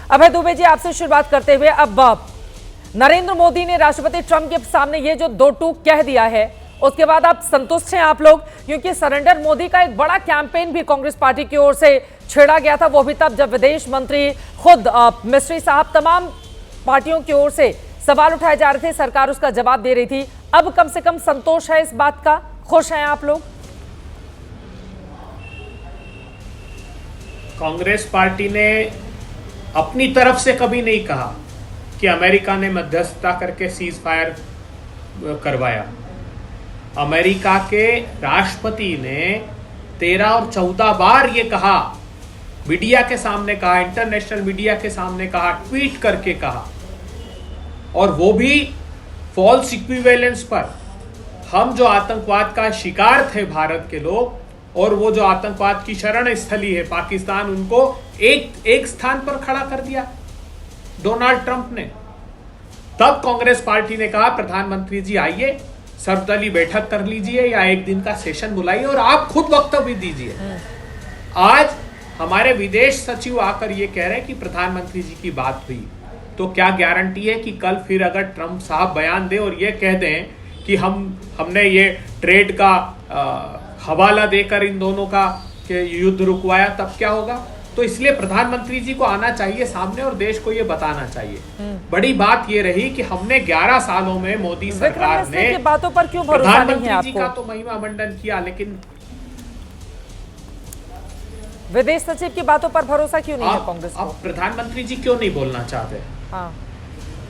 अभय दुबे जी, आपसे शुरुआत करते हुए, अब नरेंद्र मोदी ने राष्ट्रपति ट्रंप के सामने ये जो दो टूक कह दिया है, उसके बाद आप संतुष्ट हैं आप लोग? क्योंकि सरेंडर मोदी का एक बड़ा कैंपेन भी कांग्रेस पार्टी की ओर से छेड़ा गया था, वो भी तब जब विदेश मंत्री खुद मिस्त्री साहब, तमाम पार्टियों की ओर से सवाल उठाए जा रहे थे, सरकार उसका जवाब दे रही थी। अब कम से कम संतोष है इस बात का, खुश हैं आप लोग? कांग्रेस पार्टी ने अपनी तरफ से कभी नहीं कहा कि अमेरिका ने मध्यस्थता करके सीज फायर करवाया। अमेरिका के राष्ट्रपति ने 13 और 14 बार ये कहा, मीडिया के सामने कहा, इंटरनेशनल मीडिया के सामने कहा, ट्वीट करके कहा, और वो भी फॉल्स इक्विवेलेंस पर। हम जो आतंकवाद का शिकार थे भारत के लोग, और वो जो आतंकवाद की शरण स्थली है पाकिस्तान, उनको एक स्थान पर खड़ा कर दिया डोनाल्ड ट्रंप ने। तब कांग्रेस पार्टी ने कहा, प्रधानमंत्री जी आइए, सर्वदलीय बैठक कर लीजिए या एक दिन का सेशन बुलाइए और आप खुद वक्तव्य दीजिए। आज हमारे विदेश सचिव आकर ये कह रहे हैं कि प्रधानमंत्री जी की बात हुई, तो क्या गारंटी है कि कल फिर अगर ट्रंप साहब बयान दें और ये कह दें कि हमने ये ट्रेड का हवाला देकर इन दोनों का युद्ध रुकवाया, तब क्या होगा? तो इसलिए प्रधानमंत्री जी को आना चाहिए सामने और देश को ये बताना चाहिए। बड़ी बात ये रही कि हमने 11 सालों में मोदी सरकार ने बातों पर क्यों भरोसा नहीं है आपको? प्रधानमंत्री जी का तो महिमा मंडन किया, लेकिन विदेश सचिव की बातों पर भरोसा क्यों नहीं है कांग्रेस को? अब प्रधानमंत्री जी क्यों नहीं बोलना चाहते? हाँ,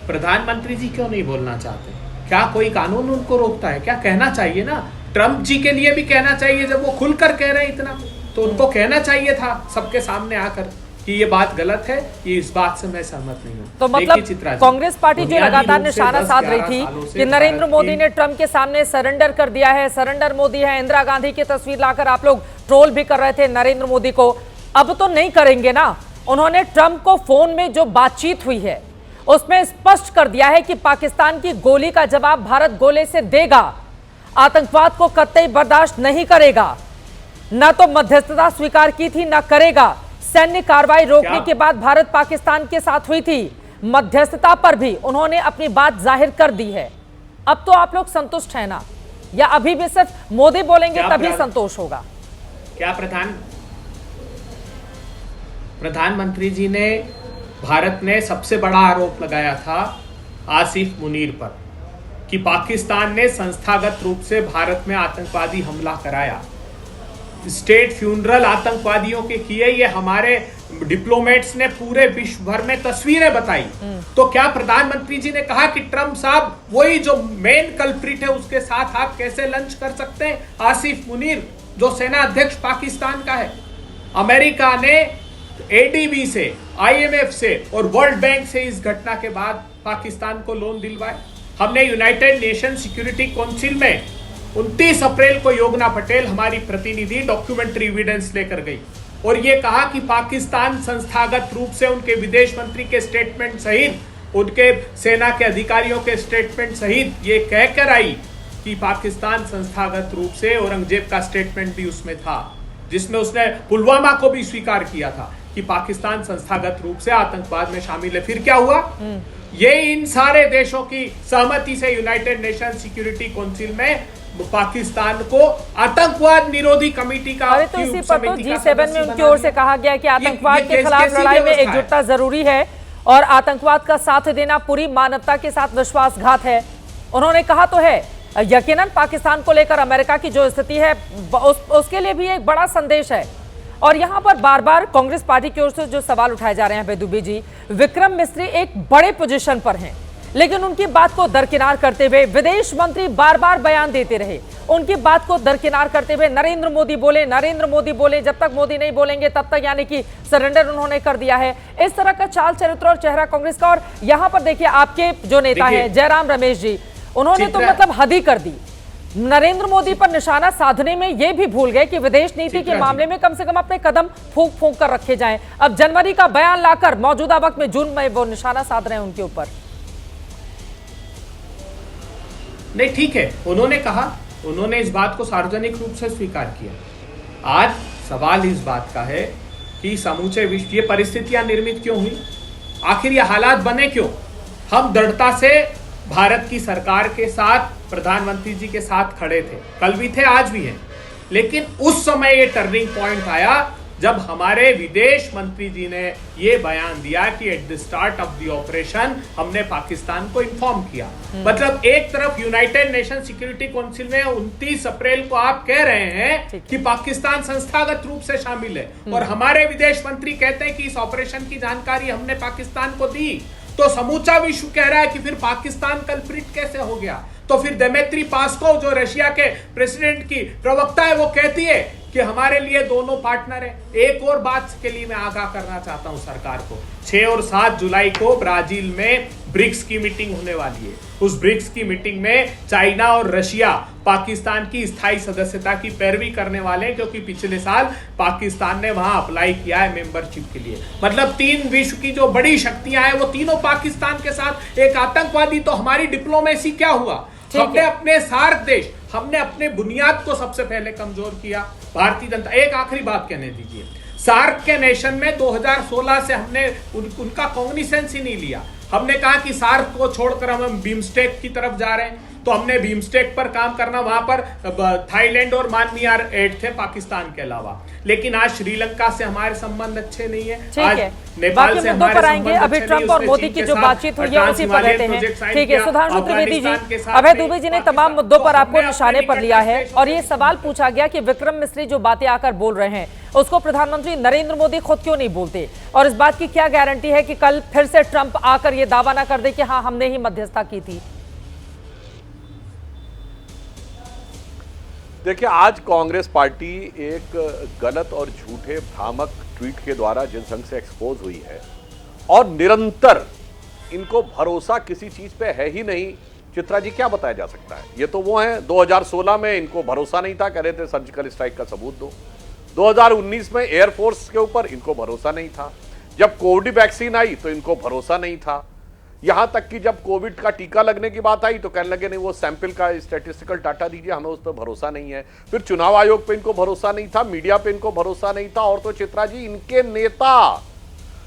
प्रधानमंत्री जी क्यों नहीं बोलना चाहते? क्या कोई कानून उनको रोकता है? क्या कहना चाहिए ना, ट्रंप जी के लिए भी कहना चाहिए। जब वो खुलकर कह रहे हैं इतना, तो उनको कहना चाहिए था सबके सामने आकर कि ये बात गलत है, ये इस बात से मैं सहमत नहीं हूँ। तो मतलब कांग्रेस पार्टी जो लगातार निशाना साध रही थी कि नरेंद्र मोदी ने ट्रंप के सामने सरेंडर कर दिया है, सरेंडर मोदी है, इंदिरा गांधी की तस्वीर लाकर आप लोग ट्रोल भी कर रहे थे नरेंद्र मोदी को, अब तो नहीं करेंगे ना? उन्होंने ट्रंप को फोन में जो बातचीत हुई है उसमें स्पष्ट कर दिया है कि पाकिस्तान की गोली का जवाब भारत गोले से देगा, आतंकवाद को कतई बर्दाश्त नहीं करेगा, न तो मध्यस्थता स्वीकार की थी न करेगा। सैन्य कार्रवाई रोकने के बाद भारत पाकिस्तान के साथ हुई थी, मध्यस्थता पर भी उन्होंने अपनी बात जाहिर कर दी है। अब तो आप लोग संतुष्ट हैं ना, या अभी भी सिर्फ मोदी बोलेंगे तभी संतोष होगा? क्या प्रधानमंत्री जी ने, भारत ने सबसे बड़ा आरोप लगाया था आसिफ मुनीर पर कि पाकिस्तान ने संस्थागत रूप से भारत में आतंकवादी हमला कराया, स्टेट फ्यूनरल आतंकवादियों के किए, ये हमारे डिप्लोमेट्स ने पूरे विश्व भर में तस्वीरें बताई। तो क्या प्रधानमंत्री जी ने कहा कि ट्रंप साहब वही जो मेन कल्प्रिट है उसके साथ आप कैसे लंच कर सकते हैं? आसिफ मुनीर जो सेना अध्यक्ष पाकिस्तान का है, अमेरिका ने एडीबी से, आईएमएफ से और वर्ल्ड बैंक से इस घटना के बाद पाकिस्तान को लोन दिलवाए। हमने यूनाइटेड नेशन सिक्योरिटी काउंसिल में 29 अप्रैल को योगना पटेल हमारी प्रतिनिधि डॉक्यूमेंट्री एविडेंस लेकर गई और यह कहा कि पाकिस्तान संस्थागत रूप से उनके विदेश मंत्री के स्टेटमेंट सहित, उनके सेना के अधिकारियों के स्टेटमेंट सहित ये कहकर आई कि पाकिस्तान संस्थागत रूप से, औरंगजेब का स्टेटमेंट भी उसमें था जिसमें उसने पुलवामा को भी स्वीकार किया था कि पाकिस्तान संस्थागत रूप से आतंकवाद में शामिल है। फिर क्या हुआ? ये इन सारे देशों की सहमति से यूनाइटेड नेशन सिक्योरिटी काउंसिल में पाकिस्तान को आतंकवाद निरोधी कमेटी का, अरे तो इसी पर तो G7 में उनकी ओर से कहा गया कि आतंकवाद के खिलाफ लड़ाई में एकजुटता जरूरी है और आतंकवाद का साथ देना पूरी मानवता के साथ विश्वासघात है। उन्होंने कहा तो है, यकीनन पाकिस्तान को लेकर अमेरिका की जो स्थिति है उसके लिए भी एक बड़ा संदेश है। और यहां पर बार बार कांग्रेस पार्टी की ओर से जो सवाल उठाए जा रहे हैं बेदुबी जी, विक्रम मिस्री एक बड़े पोजीशन पर हैं, लेकिन उनकी बात को दरकिनार करते हुए विदेश मंत्री बार बार बयान देते रहे, उनकी बात को दरकिनार करते हुए नरेंद्र मोदी बोले, जब तक मोदी नहीं बोलेंगे तब तक, यानी कि सरेंडर उन्होंने कर दिया है। इस तरह का चाल चरित्र और चेहरा कांग्रेस का। और यहां पर देखिए आपके जो नेता हैं जयराम रमेश जी, उन्होंने तो मतलब हद ही कर दी। नरेंद्र मोदी पर निशाना साधने में ये भी भूल गए कि विदेश नीति के मामले में कम से कम अपने कदम फूंक कर रखे जाएं। अब जनवरी का बयान लाकर मौजूदा वक्त में जून में वो निशाना साध रहे हैं उनके ऊपर। नहीं, ठीक है, उन्होंने कहा, उन्होंने इस बात को सार्वजनिक रूप से स्वीकार किया। आज सवाल इस बात का है कि समूचे विश्व, ये परिस्थितियां निर्मित क्यों हुई? आखिर ये हालात बने क्यों? हम दृढ़ता से भारत की सरकार के साथ, प्रधानमंत्री जी के साथ खड़े थे, कल भी थे, आज भी हैं। लेकिन उस समय ये टर्निंग पॉइंट आया जब हमारे विदेश मंत्री जी ने ये बयान दिया कि at the start of the operation हमने पाकिस्तान को इन्फॉर्म किया। मतलब एक तरफ यूनाइटेड नेशन सिक्योरिटी काउंसिल में 29 अप्रैल को आप कह रहे हैं कि पाकिस्तान संस्थागत रूप से शामिल है, और हमारे विदेश मंत्री कहते हैं कि इस ऑपरेशन की जानकारी हमने पाकिस्तान को दी। तो समूचा विश्व कह रहा है कि फिर पाकिस्तान कल्प्रिट कैसे हो गया? तो फिर दिमित्री पेस्कोव जो रशिया के प्रेसिडेंट की प्रवक्ता है, वो कहती है कि हमारे लिए दोनों पार्टनर हैं। एक और बात के लिए मैं आगाह करना चाहता हूं सरकार को, 6 और 7 जुलाई को ब्राजील में ब्रिक्स की मीटिंग होने वाली है। उस ब्रिक्स की मीटिंग में चाइना और रशिया पाकिस्तान की स्थायी सदस्यता की पैरवी करने वाले हैं, क्योंकि पिछले साल पाकिस्तान ने वहां अप्लाई किया है मेंबरशिप के लिए। मतलब 3 विश्व की जो बड़ी शक्तियां हैं वो तीनों पाकिस्तान के साथ। एक आतंकवादी, तो हमारी डिप्लोमेसी क्या हुआ? हमने अपने सार्क देश, हमने अपने बुनियाद को सबसे पहले कमजोर किया। भारतीय जनता, एक आखिरी बात कहने दीजिए, सार्क के नेशन में 2016 से हमने उनका कॉग्निसेंस ही नहीं लिया। हमने कहा कि सार्क को छोड़कर हम बिम्स्टेक की तरफ जा रहे हैं, तो हमने बिम्स्टेक पर काम करना, वहां पर थाईलैंड और म्यांमार ऐड थे पाकिस्तान के अलावा। लेकिन आज श्रीलंका से हमारे संबंध अच्छे नहीं है, आज नेपाल से हमारे संबंध अभी ट्रंप और मोदी की जो बातचीत हुई है उसी पर रहते हैं। ठीक है, सुधांशु त्रिवेदी जी, अभय दुबे जी ने तमाम मुद्दों पर आपको निशाने पर लिया है, और ये सवाल पूछा गया कि विक्रम मिस्री जो बातें आकर बोल रहे हैं उसको प्रधानमंत्री नरेंद्र मोदी खुद क्यों नहीं बोलते, और इस बात की क्या गारंटी है कि कल फिर से ट्रंप आकर ये दावा ना कर दे कि हाँ हमने ही मध्यस्थता की थी। देखिए, आज कांग्रेस पार्टी एक गलत और झूठे भ्रामक ट्वीट के द्वारा जनसंघ से एक्सपोज हुई है, और निरंतर इनको भरोसा किसी चीज पे है ही नहीं। चित्रा जी, क्या बताया जा सकता है? ये तो वो हैं 2016 में इनको भरोसा नहीं था, कह रहे थे सर्जिकल स्ट्राइक का सबूत दो। 2019 में एयरफोर्स के ऊपर इनको भरोसा नहीं था। जब कोविड वैक्सीन आई तो इनको भरोसा नहीं था। यहां तक कि जब कोविड का टीका लगने की बात आई तो कहने लगे नहीं, वो सैंपल का स्टैटिस्टिकल डाटा दीजिए, हमें उस पर भरोसा नहीं है। फिर चुनाव आयोग पे इनको भरोसा नहीं था, मीडिया पे इनको भरोसा नहीं था, और तो चित्रा जी, इनके नेता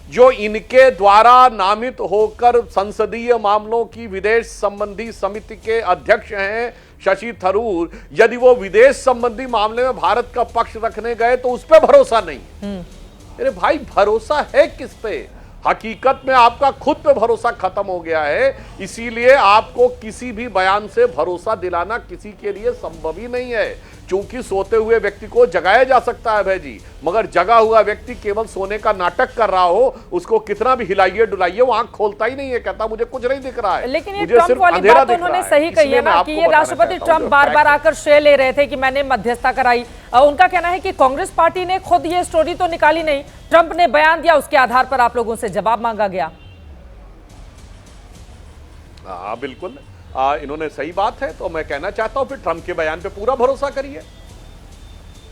जो इनके द्वारा नामित होकर संसदीय मामलों की विदेश संबंधी समिति के अध्यक्ष हैं शशि थरूर, यदि वो विदेश संबंधी मामले में भारत का पक्ष रखने गए तो उस पर भरोसा नहीं। अरे भाई, भरोसा है किस पे? हकीकत में आपका खुद पे भरोसा खत्म हो गया है, इसीलिए आपको किसी भी बयान से भरोसा दिलाना किसी के लिए संभव ही नहीं है। क्योंकि सोते हुए व्यक्ति को जगाया जा सकता है भाई, मगर जगा हुआ व्यक्ति केवल सोने का नाटक कर रहा हो, उसको कितना भी हिलाइए डुलाइए वो आंख खोलता ही नहीं है, कहता मुझे कुछ नहीं दिख रहा है। लेकिन ये ट्रंप वाली बात तो उन्होंने सही कही है ना कि ये राष्ट्रपति ट्रंप बार बार आकर श्रेय ले रहे थे कि मैंने मध्यस्थता कराई। उनका कहना है कि कांग्रेस पार्टी ने खुद ये स्टोरी तो निकाली नहीं, ट्रंप ने बयान दिया, उसके आधार पर आप लोगों से जवाब मांगा गया। हाँ बिल्कुल, इन्होंने सही बात है, तो मैं कहना चाहता हूं फिर ट्रंप के बयान पे पूरा भरोसा करिए।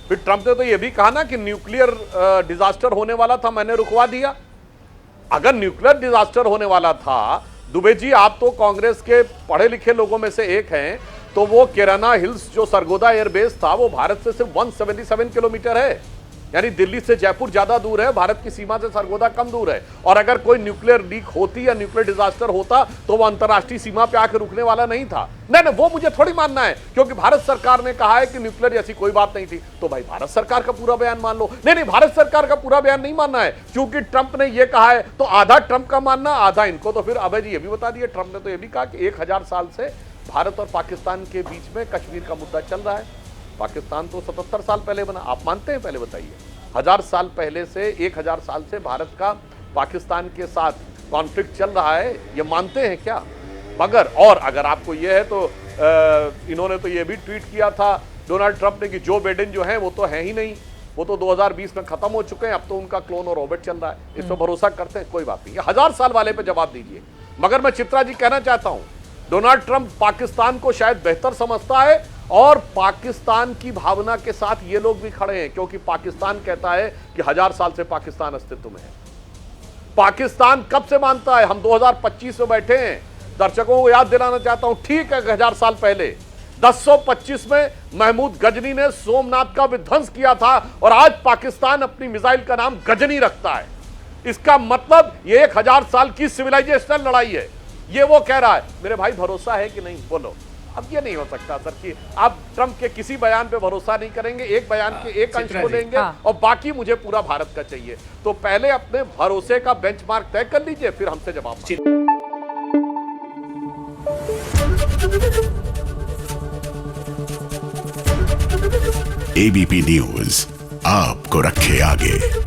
फिर ट्रंप ने तो यह भी कहा ना कि न्यूक्लियर डिजास्टर होने वाला था, मैंने रुकवा दिया। अगर न्यूक्लियर डिजास्टर होने वाला था, दुबे जी आप तो कांग्रेस के पढ़े लिखे लोगों में से एक हैं, तो वो केराना हिल्स जो सरगोदा एयरबेस था वो भारत से सिर्फ 177 किलोमीटर है, यानी दिल्ली से जयपुर ज्यादा दूर है, भारत की सीमा से सरगोदा कम दूर है। और अगर कोई न्यूक्लियर लीक होती या न्यूक्लियर डिजास्टर होता तो वो अंतर्राष्ट्रीय सीमा पे आकर रुकने वाला नहीं था। नहीं, वो मुझे थोड़ी मानना है, क्योंकि भारत सरकार ने कहा है कि न्यूक्लियर जैसी कोई बात नहीं थी, तो भाई भारत सरकार का पूरा बयान मान लो। नहीं, भारत सरकार का पूरा बयान नहीं मानना है, क्योंकि ट्रंप ने यह कहा है तो आधा ट्रंप का मानना, आधा इनको। तो फिर अभय जी ये भी बता दिए, ट्रंप ने तो यह भी कहा कि 1000 साल से भारत और पाकिस्तान के बीच में कश्मीर का मुद्दा चल रहा है। पाकिस्तान तो 77 साल पहले बना, आप मानते हैं? पहले बताइए, 1000 साल पहले से 1000 साल से भारत का पाकिस्तान के साथ कॉन्फ्लिक्ट चल रहा है, ये मानते हैं क्या? मगर और अगर आपको ये है तो इन्होंने तो ये भी ट्वीट किया था डोनाल्ड ट्रंप ने कि जो बाइडेन जो है वो तो है ही नहीं, वो तो 2020 में खत्म हो चुके हैं, अब तो उनका क्लोन और रॉबर्ट चल रहा है। इस पर भरोसा करते हैं? कोई बात नहीं, 1000 साल वाले पे जवाब दीजिए। मगर मैं चित्रा जी कहना चाहता हूं, डोनाल्ड ट्रंप पाकिस्तान को शायद बेहतर समझता है, और पाकिस्तान की भावना के साथ ये लोग भी खड़े हैं, क्योंकि पाकिस्तान कहता है कि 1000 साल से पाकिस्तान अस्तित्व में है। पाकिस्तान कब से मानता है? हम 2025 में बैठे हैं। दर्शकों को याद दिलाना चाहता हूं, ठीक है 1000 साल पहले 1025 में महमूद गजनी ने सोमनाथ का विध्वंस किया था, और आज पाकिस्तान अपनी मिसाइल का नाम गजनी रखता है। इसका मतलब ये 1000 साल की सिविलाइजेशनल लड़ाई है। ये वो कह रहा है। मेरे भाई भरोसा है कि नहीं, बोलो। अब ये नहीं हो सकता सर कि आप ट्रंप के किसी बयान पे भरोसा नहीं करेंगे, एक बयान के एक अंश को लेंगे और बाकी मुझे पूरा भारत का चाहिए। तो पहले अपने भरोसे का बेंचमार्क तय कर लीजिए, फिर हमसे जवाब मांगिए। एबीपी न्यूज आपको रखे आगे।